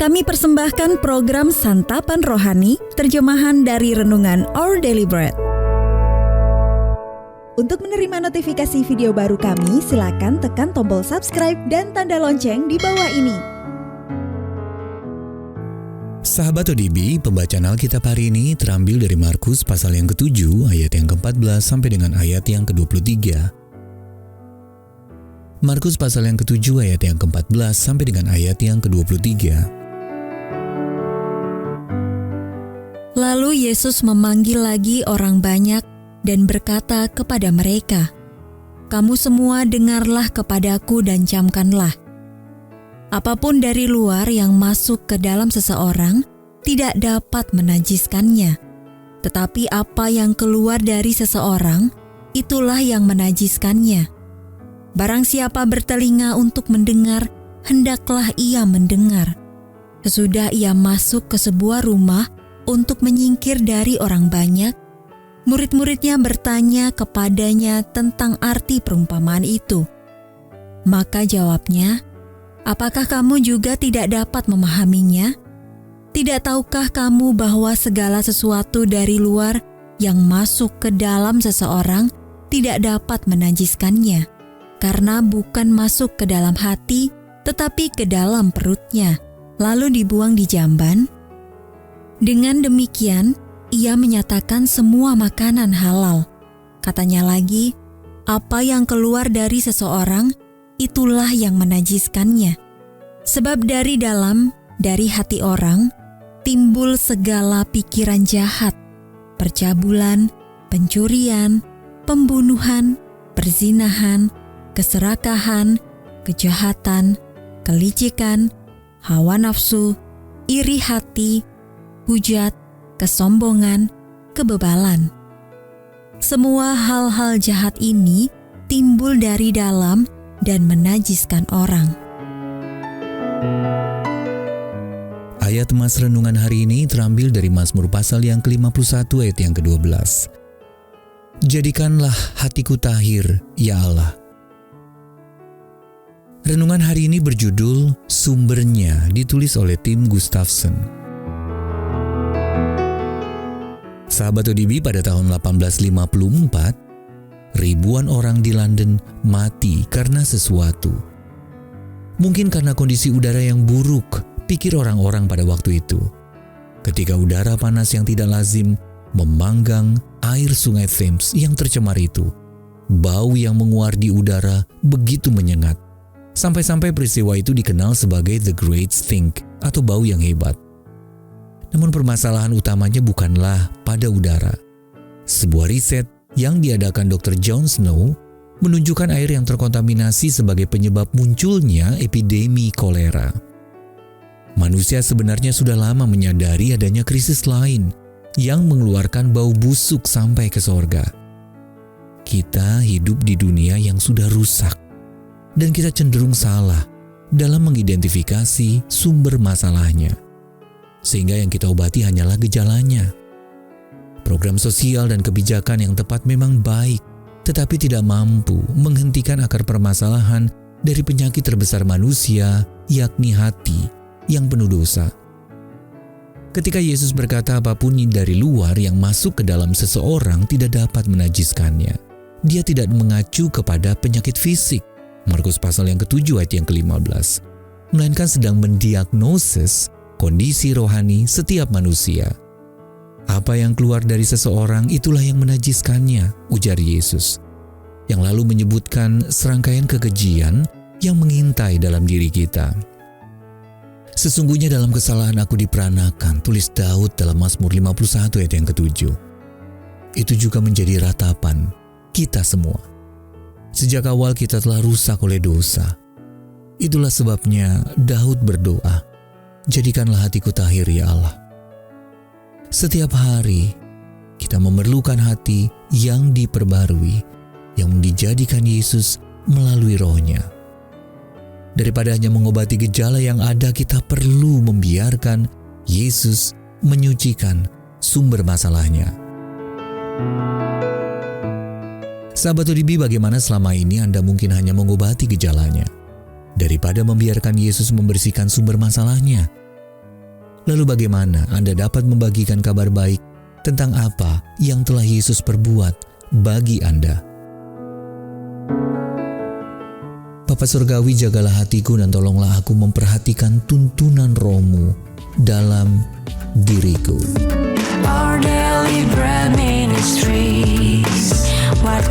Kami persembahkan program Santapan Rohani, terjemahan dari Renungan Our Daily Bread. Untuk menerima notifikasi video baru kami, silakan tekan tombol subscribe dan tanda lonceng di bawah ini. Sahabat ODB, pembacaan Alkitab hari ini terambil dari Markus pasal yang ke-7 ayat yang ke-14 sampai dengan ayat yang ke-23. Markus pasal yang ke-7 ayat yang ke-14 sampai dengan ayat yang ke-23. Lalu Yesus memanggil lagi orang banyak dan berkata kepada mereka, "Kamu semua dengarlah kepadaku dan camkanlah. Apapun dari luar yang masuk ke dalam seseorang tidak dapat menajiskannya. Tetapi apa yang keluar dari seseorang, itulah yang menajiskannya. Barang siapa bertelinga untuk mendengar, hendaklah ia mendengar." Sesudah ia masuk ke sebuah rumah untuk menyingkir dari orang banyak, murid-muridnya bertanya kepadanya tentang arti perumpamaan itu. Maka jawabnya, "Apakah kamu juga tidak dapat memahaminya? Tidak tahukah kamu bahwa segala sesuatu dari luar yang masuk ke dalam seseorang tidak dapat menajiskannya, karena bukan masuk ke dalam hati, tetapi ke dalam perutnya, lalu dibuang di jamban? Dengan demikian, ia menyatakan semua makanan halal." Katanya lagi, "Apa yang keluar dari seseorang, itulah yang menajiskannya. Sebab dari dalam, dari hati orang, timbul segala pikiran jahat, percabulan, pencurian, pembunuhan, perzinahan, keserakahan, kejahatan, kelicikan, hawa nafsu, iri hati, hujat, kesombongan, kebebalan. Semua hal-hal jahat ini timbul dari dalam dan menajiskan orang." Ayat emas renungan hari ini terambil dari Mazmur pasal yang ke-51 ayat yang ke-12. Jadikanlah hatiku tahir, ya Allah. Renungan hari ini berjudul Sumbernya, ditulis oleh Tim Gustafson. Sahabat ODB, pada tahun 1854, ribuan orang di London mati karena sesuatu. Mungkin karena kondisi udara yang buruk, pikir orang-orang pada waktu itu. Ketika udara panas yang tidak lazim memanggang air sungai Thames yang tercemar itu, bau yang menguar di udara begitu menyengat. Sampai-sampai peristiwa itu dikenal sebagai The Great Stink atau bau yang hebat. Namun permasalahan utamanya bukanlah pada udara. Sebuah riset yang diadakan Dr. John Snow menunjukkan air yang terkontaminasi sebagai penyebab munculnya epidemi kolera. Manusia sebenarnya sudah lama menyadari adanya krisis lain yang mengeluarkan bau busuk sampai ke sorga. Kita hidup di dunia yang sudah rusak, dan kita cenderung salah dalam mengidentifikasi sumber masalahnya. Sehingga yang kita obati hanyalah gejalanya. Program sosial dan kebijakan yang tepat memang baik, tetapi tidak mampu menghentikan akar permasalahan dari penyakit terbesar manusia, yakni hati yang penuh dosa. Ketika Yesus berkata apapun dari luar yang masuk ke dalam seseorang tidak dapat menajiskannya, dia tidak mengacu kepada penyakit fisik, Markus pasal yang ke-7 ayat yang ke-15, melainkan sedang mendiagnosis kondisi rohani setiap manusia. Apa yang keluar dari seseorang itulah yang menajiskannya, ujar Yesus, yang lalu menyebutkan serangkaian kekejian yang mengintai dalam diri kita. "Sesungguhnya dalam kesalahan aku diperanakan," tulis Daud dalam Mazmur 51 ayat yang ke-7. Itu juga menjadi ratapan kita semua. Sejak awal kita telah rusak oleh dosa. Itulah sebabnya Daud berdoa, "Jadikanlah hatiku tahir, ya Allah." Setiap hari kita memerlukan hati yang diperbarui, yang dijadikan Yesus melalui Roh-Nya. Daripada hanya mengobati gejala yang ada, kita perlu membiarkan Yesus menyucikan sumber masalahnya. Sahabat ODB, bagaimana selama ini Anda mungkin hanya mengobati gejalanya, daripada membiarkan Yesus membersihkan sumber masalahnya? Lalu bagaimana Anda dapat membagikan kabar baik tentang apa yang telah Yesus perbuat bagi Anda? Bapa Surgawi, jagalah hatiku dan tolonglah aku memperhatikan tuntunan Roh-Mu dalam diriku. Our Daily Bread Ministries, what